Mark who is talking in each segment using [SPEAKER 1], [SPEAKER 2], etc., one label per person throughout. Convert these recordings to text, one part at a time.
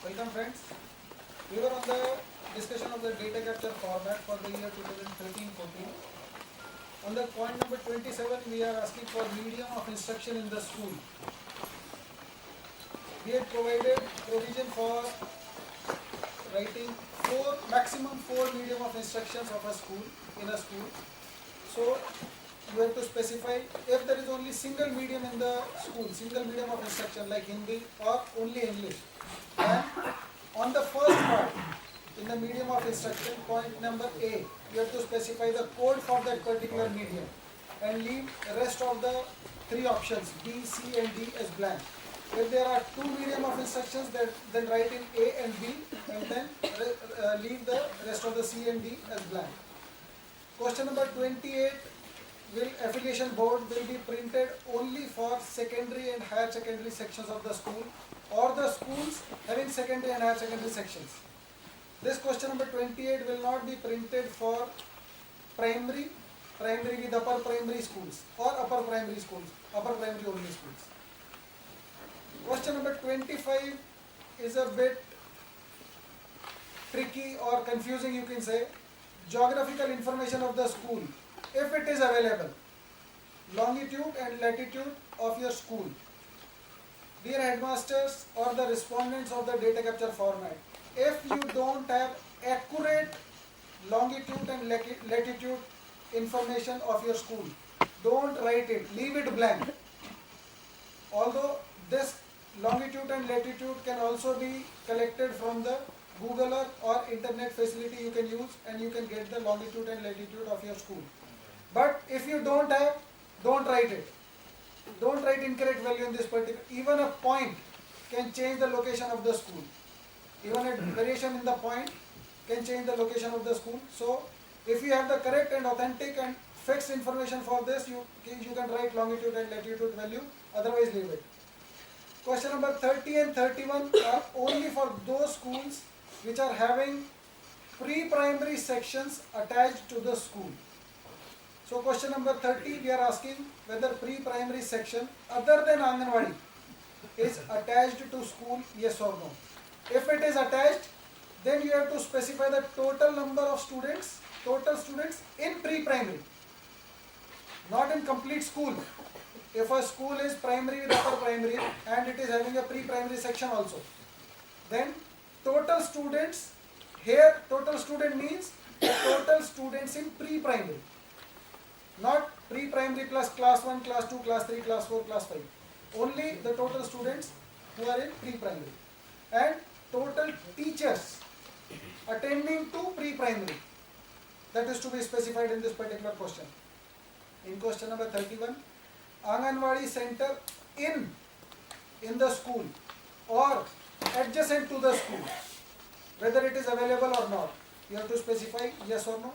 [SPEAKER 1] Welcome friends. We were on the discussion of the data capture format for the year 2013-14. On the point number 27, we are asking for medium of instruction in the school. We had provided provision for writing maximum four medium of instructions of a school in a school. So you have to specify if there is only single medium in the school, single medium of instruction like Hindi or only English. And on the first part, in the medium of instruction, point number A, you have to specify the code for that particular medium and leave the rest of the three options B, C and D as blank. If there are two medium of instructions, then write in A and B and then leave the rest of the C and D as blank. Question number 28, affiliation board will be printed only for secondary and higher secondary sections of the school or the schools having secondary and higher secondary sections. This question number 28 will not be printed for primary with upper primary schools or upper primary only schools. Question number 25 is a bit tricky or confusing, you can say. Geographical information of the school, if it is available, longitude and latitude of your school. Dear headmasters or the respondents of the data capture format, if you don't have accurate longitude and latitude information of your school, don't write it, leave it blank. Although this longitude and latitude can also be collected from the Google Earth or internet facility you can use, and you can get the longitude and latitude of your school. But if you don't have, don't write it. Don't write incorrect value in this particular. Even a point can change the location of the school. Even a variation in the point can change the location of the school. So if you have the correct and authentic and fixed information for this, you can write longitude and latitude value, otherwise leave it. Question number 30 and 31 are only for those schools which are having pre-primary sections attached to the school. So question number 30, we are asking whether pre-primary section other than Anganwadi is attached to school, yes or no. If it is attached, then you have to specify the total number of students, in pre-primary, not in complete school. If a school is primary with upper primary and it is having a pre-primary section also, then total students, here total student means the total students in pre-primary, not pre-primary plus class 1, class 2, class 3, class 4, class 5. Only the total students who are in pre-primary. And total teachers attending to pre-primary. That is to be specified in this particular question. In question number 31, Anganwadi center in the school or adjacent to the school, whether it is available or not. You have to specify yes or no.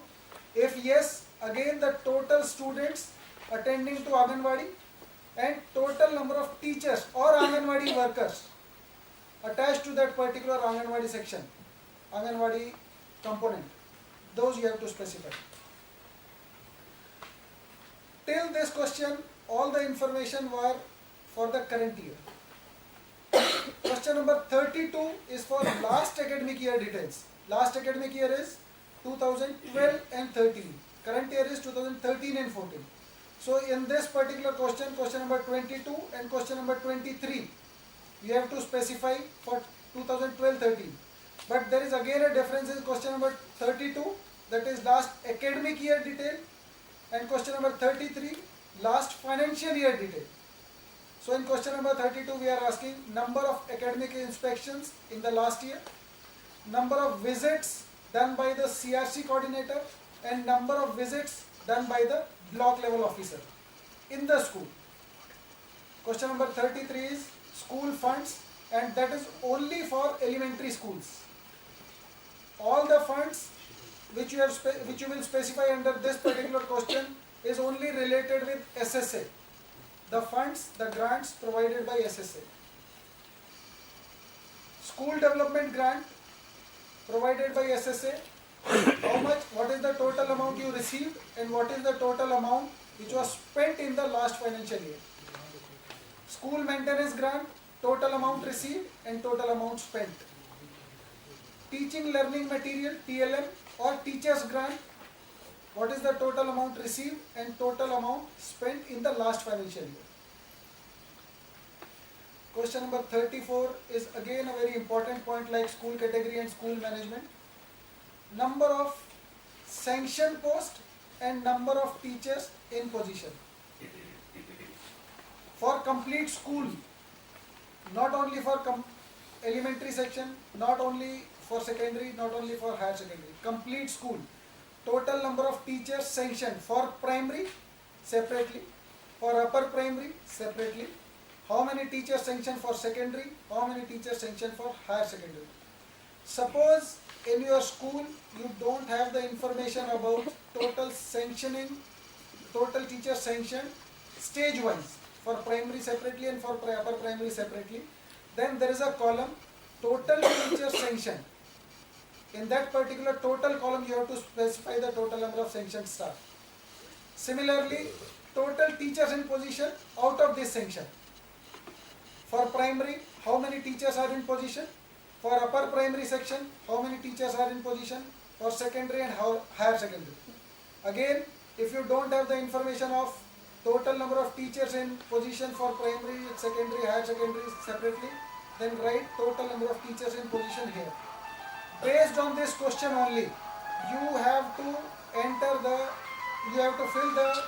[SPEAKER 1] If yes, again the total students attending to Anganwadi and total number of teachers or Anganwadi workers attached to that particular Anganwadi section, Anganwadi component, those you have to specify. Till this question, all the information were for the current year. Question number 32 is for last academic year details. Last academic year is 2012 and 13. Current year is 2013 and 14. So in this particular question, question number 22 and question number 23, you have to specify for 2012-13. But there is again a difference in question number 32, that is last academic year detail, and question number 33, last financial year detail. So in question number 32, we are asking number of academic inspections in the last year, number of visits done by the CRC coordinator, and number of visits done by the block level officer in the school. Question number 33 is school funds, and that is only for elementary schools. All the funds which you will specify under this particular question is only related with SSA. The funds, the grants provided by SSA. School development grant provided by SSA. How much, what is the total amount you received and what is the total amount which was spent in the last financial year. School maintenance grant, total amount received and total amount spent. teaching learning material TLM or teachers grant, what is the total amount received and total amount spent in the last financial year. Question number 34 is again a very important point like school category and school management. Number of sanctioned posts and number of teachers in position. For complete school, not only for elementary section, not only for secondary, not only for higher secondary, complete school, total number of teachers sanctioned for primary separately, for upper primary separately, how many teachers sanctioned for secondary, how many teachers sanctioned for higher secondary. Suppose in your school you don't have the information about total sanctioning, total teachers sanctioned stage wise, for primary separately and for upper primary separately, then there is a column total teachers sanctioned. In that particular total column you have to specify the total number of sanctioned staff. Similarly, total teachers in position out of this sanction. For primary, how many teachers are in position? For upper primary section, how many teachers are in position? For secondary and higher secondary. Again, if you don't have the information of total number of teachers in position for primary, secondary, higher secondary separately, then write total number of teachers in position here. Based on this question only, you have to fill the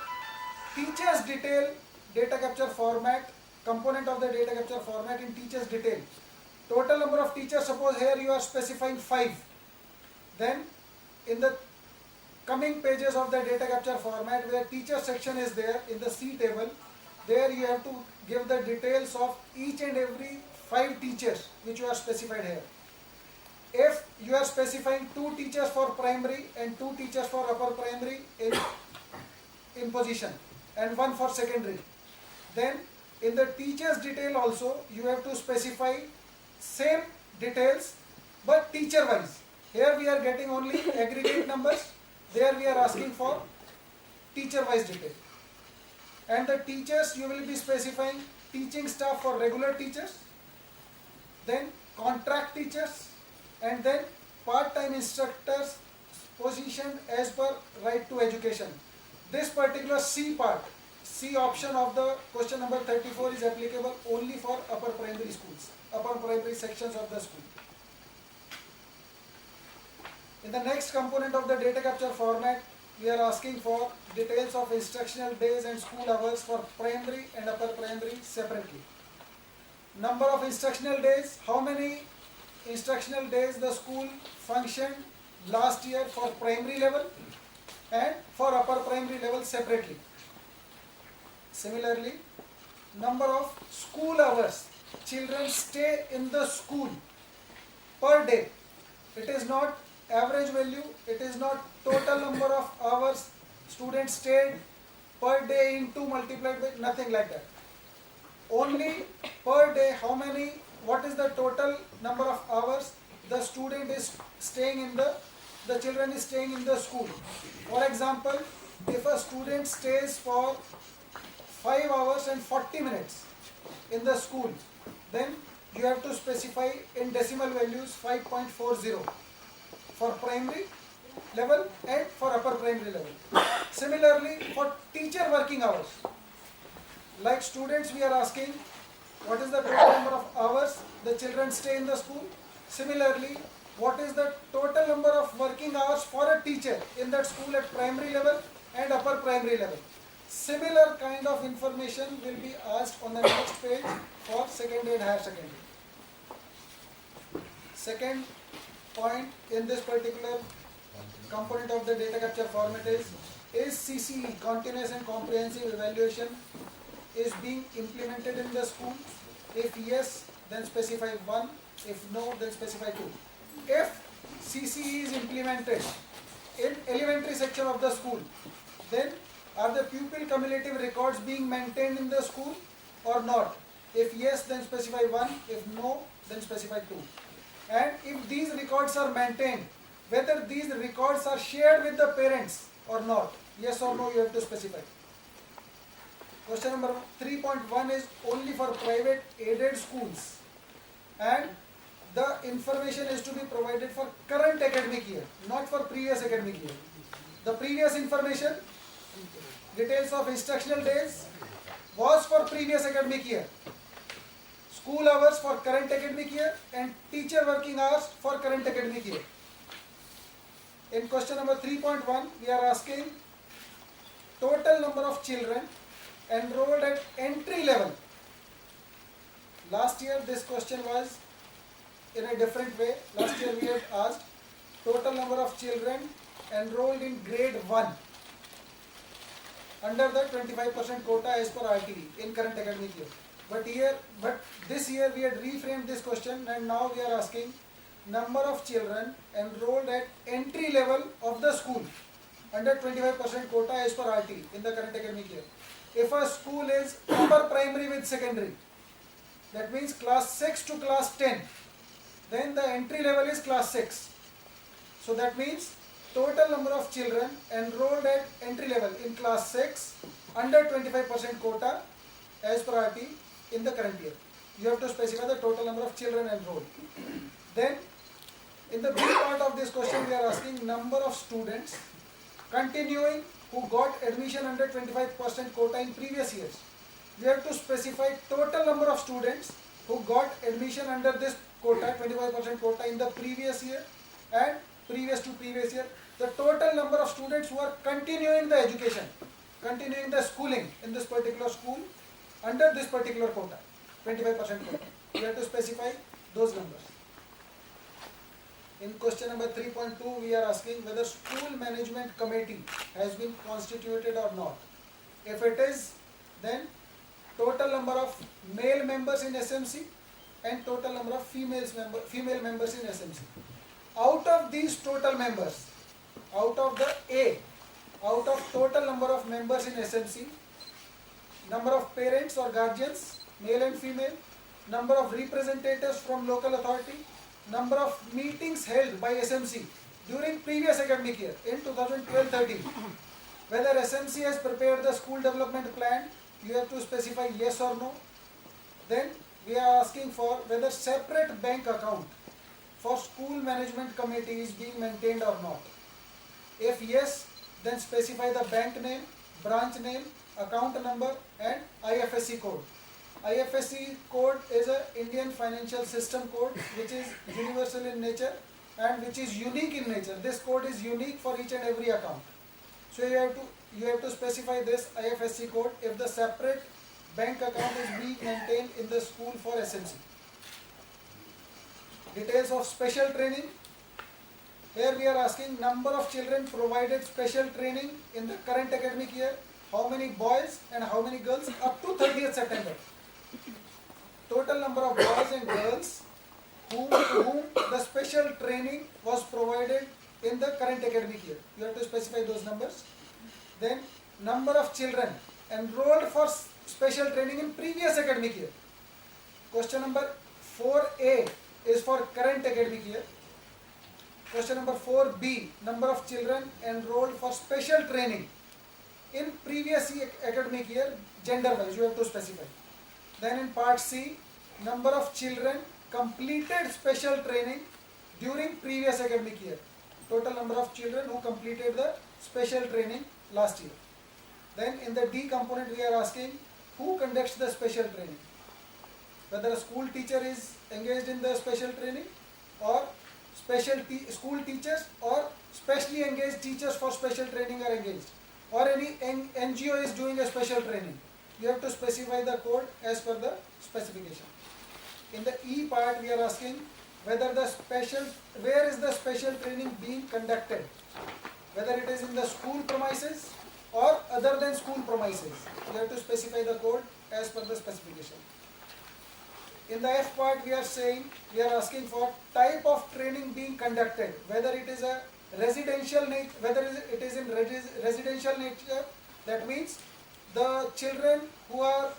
[SPEAKER 1] teachers detail data capture format, component of the data capture format in teachers detail. Total number of teachers, suppose here you are specifying 5. Then in the coming pages of the data capture format where teacher section is there in the C table, there you have to give the details of each and every 5 teachers which you are specified here. If you are specifying 2 teachers for primary and 2 teachers for upper primary in position and 1 for secondary, then in the teachers detail also you have to specify same details but teacher wise. Here we are getting only aggregate numbers, there we are asking for teacher wise detail. And the teachers you will be specifying teaching staff for regular teachers, then contract teachers, and then part-time instructors positioned as per right to education. This particular C part, C option of the question number 34 is applicable only for upper primary schools, upper primary sections of the school. In the next component of the data capture format, we are asking for details of instructional days and school hours for primary and upper primary separately. Number of instructional days, how many instructional days the school functioned last year for primary level and for upper primary level separately. Similarly, number of school hours children stay in the school per day. It is not average value, it is not total number of hours students stayed per day into multiplied by, nothing like that. Only per day how many, what is the total number of hours the student is staying in the children is staying in the school. For example, if a student stays for 5 hours and 40 minutes in the school, then you have to specify in decimal values 5.40 for primary level and for upper primary level. Similarly, for teacher working hours, like students we are asking what is the total number of hours the children stay in the school. Similarly, what is the total number of working hours for a teacher in that school at primary level and upper primary level. Similar kind of information will be asked on the next page for secondary and higher secondary. Second point in this particular component of the data capture format is CCE, continuous and comprehensive evaluation, is being implemented in the school? If yes, then specify 1. If no, then specify 2. If CCE is implemented in elementary section of the school, then are the pupil cumulative records being maintained in the school or not? If yes, then specify 1. If no, then specify 2. And if these records are maintained, whether these records are shared with the parents or not, yes or no, you have to specify. Question number 3.1 is only for private aided schools, and the information is to be provided for current academic year, not for previous academic year. The previous information, details of instructional days, was for previous academic year. School hours for current academic year and teacher working hours for current academic year. In question number 3.1, we are asking total number of children enrolled at entry level. Last year this question was in a different way. Last year we had asked total number of children enrolled in grade 1 under the 25% quota as per RTE in current academic year. But this year we had reframed this question, and now we are asking number of children enrolled at entry level of the school under 25% quota as per RTE in the current academic year. If a school is upper primary with secondary, that means class 6 to class 10, then the entry level is class 6. So that means total number of children enrolled at entry level in class 6 under 25% quota as per RT in the current year. You have to specify the total number of children enrolled. Then in the B part of this question we are asking number of students continuing who got admission under 25% quota in previous years. You have to specify total number of students who got admission under this quota, 25% quota in the previous year and previous to previous year. The total number of students who are continuing the education, continuing the schooling in this particular school under this particular quota, 25% quota. You have to specify those numbers. In question number 3.2, we are asking whether school management committee has been constituted or not. If it is, then total number of male members in SMC and total number of female members in SMC. Out of these total members, out of total number of members in SMC, number of parents or guardians, male and female, number of representatives from local authority, number of meetings held by SMC during previous academic year in 2012-13. Whether SMC has prepared the school development plan, you have to specify yes or no. Then we are asking for whether separate bank account for school management committee is being maintained or not. If yes, then specify the bank name, branch name, account number and IFSC code. IFSC code is an Indian financial system code which is universal in nature and which is unique in nature. This code is unique for each and every account. So you have to specify this IFSC code if the separate bank account is being maintained in the school for SMC. Details of special training. Here we are asking number of children provided special training in the current academic year, how many boys and how many girls up to 30th September. Total number of boys and girls to whom the special training was provided in the current academic year. You have to specify those numbers. Then number of children enrolled for special training in previous academic year. Question number 4A is for current academic year. Question number 4B, number of children enrolled for special training in previous academic year, gender wise, you have to specify. Then in part C, number of children completed special training during previous academic year. Total number of children who completed the special training last year. Then in the D component we are asking who conducts the special training. Whether a school teacher is engaged in the special training or school teachers or specially engaged teachers for special training are engaged, or any NGO is doing a special training. You have to specify the code as per the specification. In the E part we are asking whether where is the special training being conducted, whether it is in the school premises or other than school premises. You have to specify the code as per the specification. In the F part we are asking for type of training being conducted, whether it is a residential nature, whether it is in residential nature. That means the children who are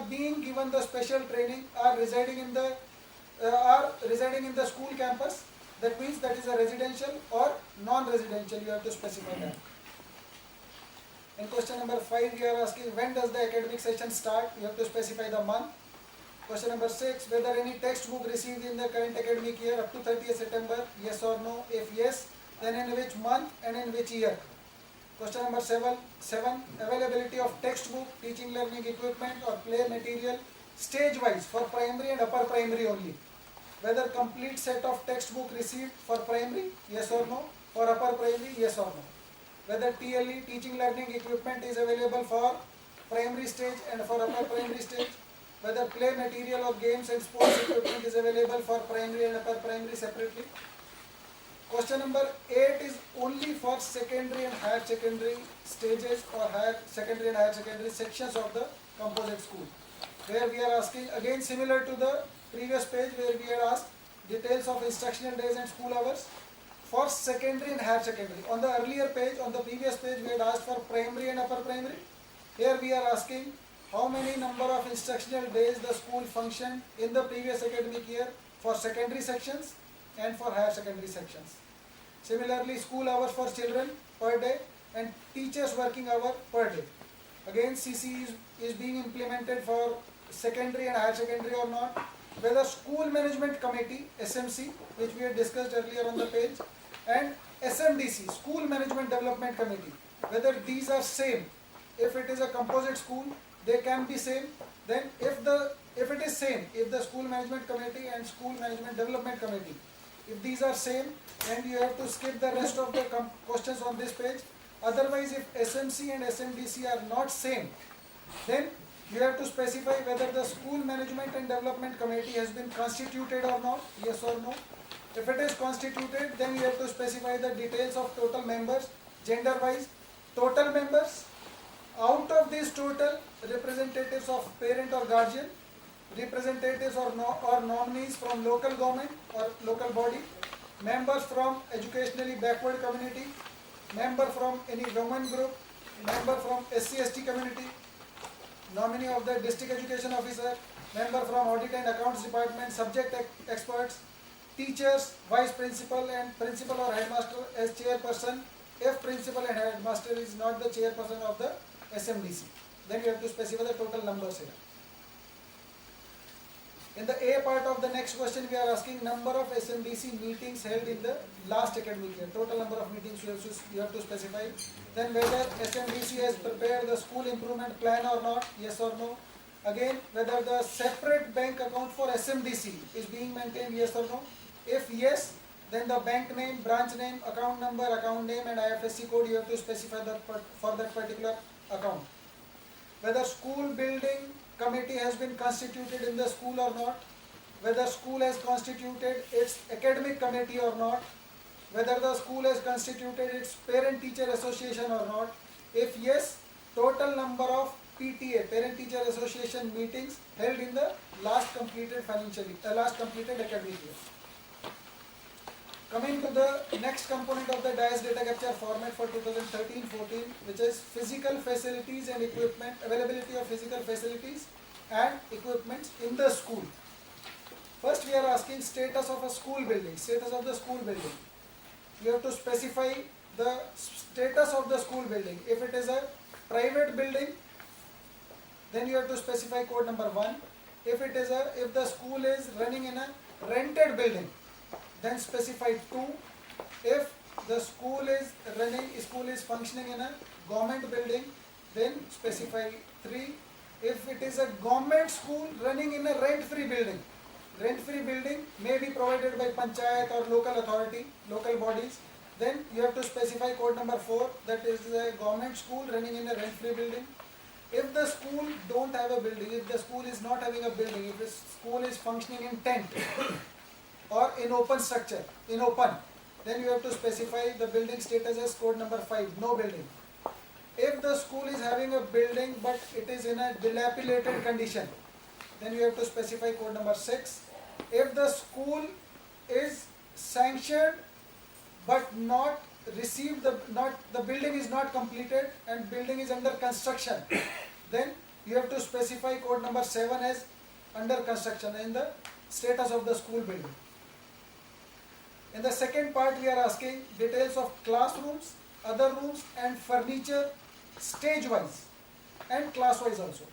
[SPEAKER 1] being given the special training are residing in the school campus. That means that is a residential or non-residential. You have to specify that. In question number 5 we are asking when does the academic session start. You have to specify the month. Question number 6, whether any textbook received in the current academic year up to 30th September, yes or no? If yes, then in which month and in which year? Question number 7, availability of textbook, teaching learning equipment or play material stage wise for primary and upper primary only. Whether complete set of textbook received for primary, yes or no? For upper primary, yes or no? Whether TLE, teaching learning equipment, is available for primary stage and for upper primary stage. Whether play material or games and sports equipment is available for primary and upper primary separately. Question number 8 is only for secondary and higher secondary stages or secondary and higher secondary sections of the composite school, where we are asking again similar to the previous page where we had asked details of instructional days and school hours for secondary and higher secondary. On the earlier page, on the previous page, we had asked for primary and upper primary. Here we are asking how many number of instructional days the school functioned in the previous academic year for secondary sections and for higher secondary sections. Similarly, school hours for children per day and teachers working hour per day. Again, CC is being implemented for secondary and higher secondary or not. Whether school management committee, SMC, which we had discussed earlier on the page, and SMDC, school management development committee, whether these are same. If it is a composite school, they can be same. Then if it is same, if the school management committee and school management development committee, if these are same, then you have to skip the rest of the questions on this page. Otherwise, if SMC and SMDC are not same, then you have to specify whether the school management and development committee has been constituted or not, yes or no. If it is constituted, then you have to specify the details of total members, gender wise, total members. Out of this total, representatives of parent or guardian, representatives or nominees from local government or local body, members from educationally backward community, member from any women group, member from SC/ST community, nominee of the district education officer, member from audit and accounts department, subject experts, teachers, vice principal and principal or headmaster as chairperson if principal and headmaster is not the chairperson of the SMDC. Then you have to specify the total numbers here. In the A part of the next question, we are asking number of SMDC meetings held in the last academic year. Total number of meetings you have to specify. Then whether SMDC has prepared the school improvement plan or not, yes or no. Again, whether the separate bank account for SMDC is being maintained, yes or no. If yes, then the bank name, branch name, account number, account name and IFSC code you have to specify that for that particular account. Whether school building committee has been constituted in the school or not, whether school has constituted its academic committee or not, whether the school has constituted its parent teacher association or not. If yes, total number of PTA, parent teacher association meetings held in the last completed academic year. Coming to the next component of the DIAS data capture format for 2013-14, which is physical facilities and equipment, availability of physical facilities and equipment in the school. First we are asking status of a school building, status of the school building. You have to specify the status of the school building. If it is a private building, then you have to specify code number 1. If the school is running in a rented building, then specify 2. If the school is functioning in a government building, then specify 3. If it is a government school running in a rent-free building may be provided by panchayat or local authority, local bodies, then you have to specify code number 4, that is a government school running in a rent-free building. If the school don't have a building, if the school is not having a building, if the school is functioning in tent or in open structure, then you have to specify the building status as code number 5, no building. If the school is having a building but it is in a dilapidated condition, then you have to specify code number 6. If the school is sanctioned but not received, the building is not completed and building is under construction, then you have to specify code number 7 as under construction in the status of the school building. In the second part, we are asking details of classrooms, other rooms and furniture stage wise and class wise also.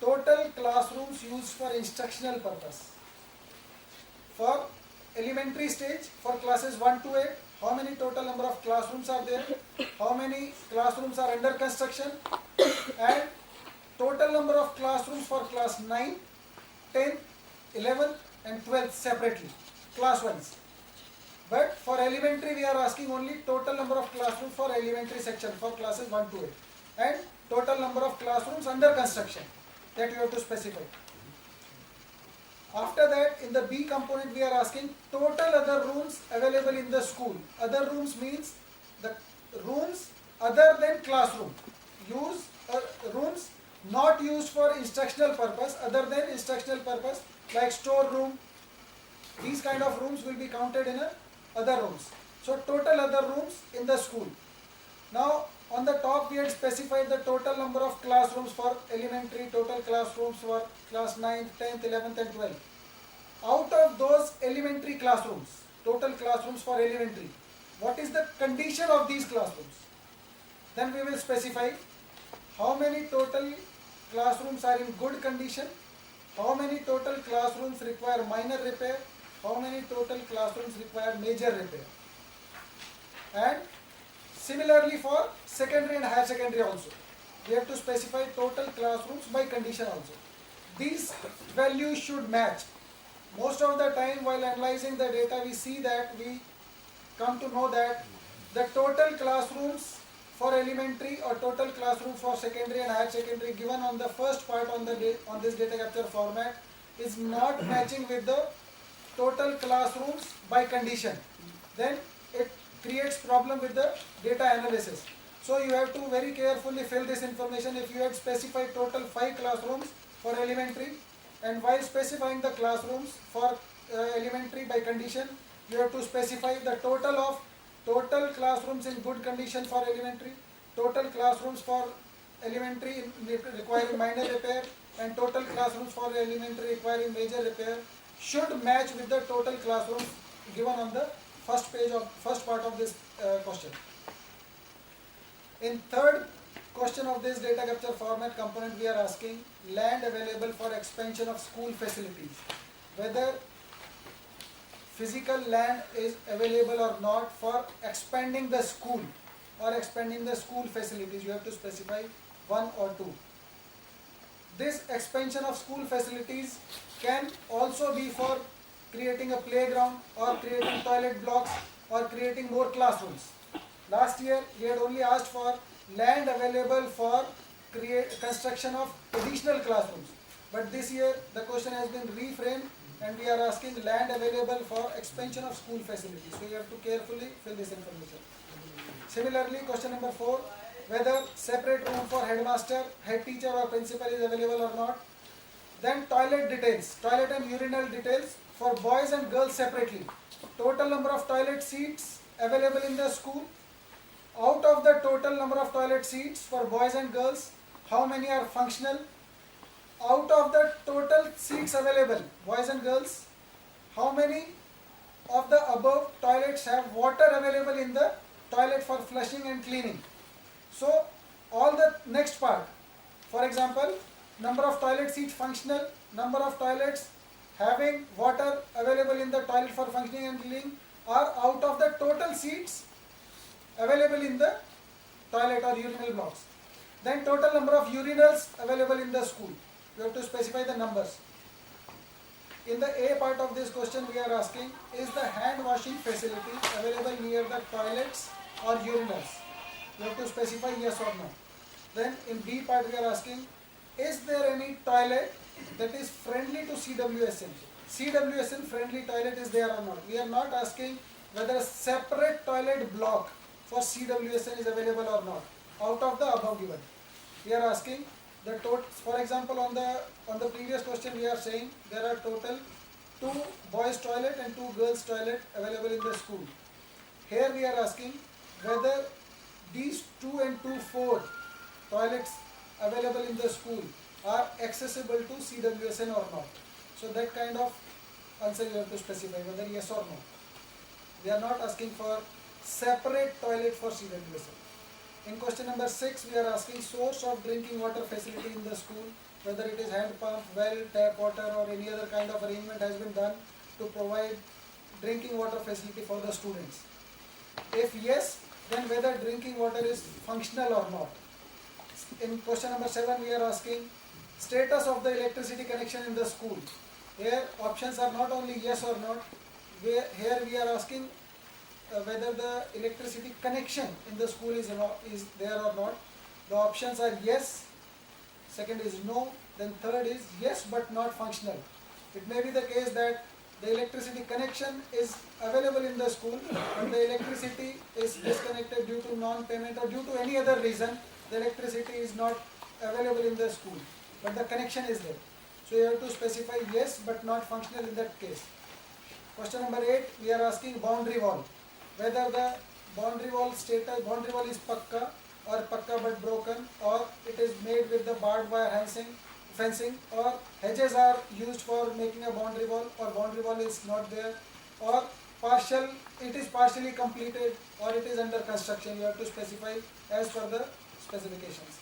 [SPEAKER 1] total classrooms used for instructional purpose. For elementary stage, for classes 1 to 8, how many total number of classrooms are there, how many classrooms are under construction, and total number of classrooms for class 9, 10, 11 and 12 separately, class wise. But for elementary we are asking only total number of classrooms for elementary section for classes 1 to 8 and total number of classrooms under construction, that you have to specify. After that, in the B component we are asking total other rooms available in the school. Other rooms means the rooms other than classroom. Rooms not used for instructional purpose, other than instructional purpose, like store room. These kind of rooms will be counted in other rooms. So total other rooms in the school. Now on the top we had specified the total number of classrooms for elementary, total classrooms for class 9th, 10th, 11th and 12th. Out of those elementary classrooms, total classrooms for elementary, what is the condition of these classrooms? Then we will specify how many total classrooms are in good condition, how many total classrooms require minor repair, how many total classrooms require major repair. And similarly for secondary and higher secondary also, we have to specify total classrooms by condition also. These values should match. Most of the time while analyzing the data we see that we come to know that the total classrooms for elementary or total classrooms for secondary and higher secondary given on the first part on this data capture format is not matching with the total classrooms by condition. Then it creates problem with the data analysis. So you have to very carefully fill this information. If you had specified total 5 classrooms for elementary, and while specifying the classrooms for elementary by condition, you have to specify the total classrooms in good condition for elementary, total classrooms for elementary requiring minor repair, and total classrooms for elementary requiring major repair should match with the total classrooms given on the first part of this question. In third question of this data capture format component, we are asking land available for expansion of school facilities, whether physical land is available or not for expanding the school or expanding the school facilities. You have to specify 1 or 2. This expansion of school facilities can also be for creating a playground or creating toilet blocks or creating more classrooms. Last year we had only asked for land available for construction of additional classrooms, but this year the question has been reframed and we are asking land available for expansion of school facilities. So you have to carefully fill this information. Similarly, question number 4, whether separate room for headmaster, head teacher or principal is available or not. Then toilet details, toilet and urinal details for boys and girls separately. Total number of toilet seats available in the school. Out of the total number of toilet seats for boys and girls, how many are functional? Out of the total seats available, boys and girls, how many of the above toilets have water available in the toilet for flushing and cleaning? So all the next part, for example, number of toilet seats functional, number of toilets having water available in the toilet for functioning and cleaning are out of the total seats available in the toilet or urinal blocks. Then total number of urinals available in the school. You have to specify the numbers. In the A part of this question we are asking, is the hand washing facility available near the toilets or urinals? You have to specify yes or no. Then in B part we are asking, is there any toilet that is friendly to CWSN? CWSN friendly toilet is there or not? We are not asking whether a separate toilet block for CWSN is available or not out of the above given. We are asking the total. For example, on the previous question we are saying there are total 2 boys toilet and 2 girls toilet available in the school. Here we are asking whether these 2 and 2 4 toilets available in the school are accessible to CWSN or not. So that kind of answer you have to specify whether yes or no. We are not asking for separate toilet for CWSN. In question number 6 we are asking source of drinking water facility in the school. whether it is hand pump, well, tap water or any other kind of arrangement has been done to provide drinking water facility for the students. If yes, then whether drinking water is functional or not. In question number 7 we are asking status of the electricity connection in the school. Here options are not only yes or not, here we are asking whether the electricity connection in the school is there or not. The options are yes, second is no, then third is yes but not functional. It may be the case that the electricity connection is available in the school, but the electricity is disconnected due to non-payment or due to any other reason. The electricity is not available in the school, but the connection is there. So you have to specify yes but not functional in that case. Question number 8, we are asking boundary wall. Whether the boundary wall is pakka or pakka but broken, or it is made with the barbed wire fencing, or hedges are used for making a boundary wall, or boundary wall is not there, or it is partially completed, or it is under construction. You have to specify as per the specifications.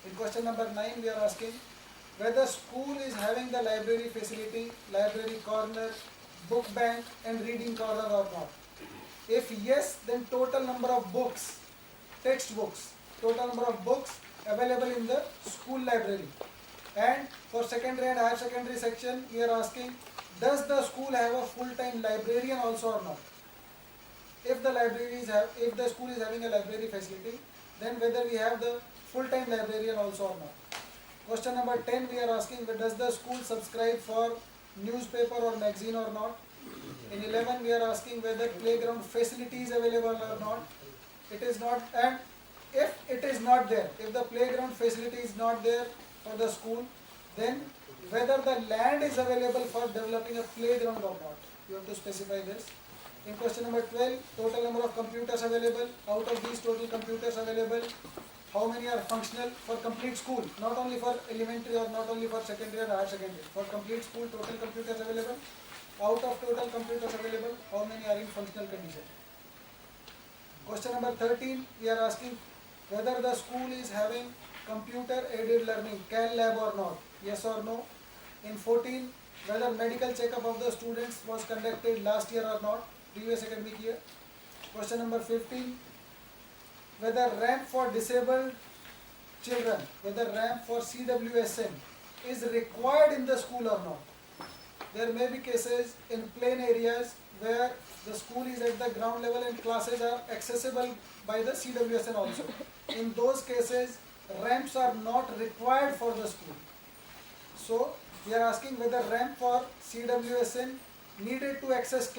[SPEAKER 1] In question number 9 we are asking whether school is having the library facility, library corner, book bank and reading corner or not. If yes, then total number of books, textbooks, total number of books available in the school library. And for secondary and higher secondary section we are asking does the school have a full-time librarian also or not. If the school is having a library facility, then whether we have the full-time librarian also or not. Question number 10 we are asking does the school subscribe for newspaper or magazine or not. In 11 we are asking whether playground facility is available or not. It is not, and if it is not there, if the playground facility is not there for the school, then whether the land is available for developing a playground or not. You have to specify this. In question number 12, total number of computers available. Out of these total computers available, how many are functional for complete school, not only for elementary or not only for secondary or higher secondary. For complete school, total computers available. Out of total computers available, how many are in functional condition? Question number 13, we are asking whether the school is having computer aided learning, CAL lab or not, yes or no. In 14, whether medical checkup of the students was conducted last year or not, previous academic year. Question number 15, whether ramp for disabled children, whether ramp for CWSN is required in the school or not. There may be cases in plain areas where the school is at the ground level and classes are accessible by the CWSN also. In those cases, ramps are not required for the school. So, we are asking whether ramp for CWSN needed to access class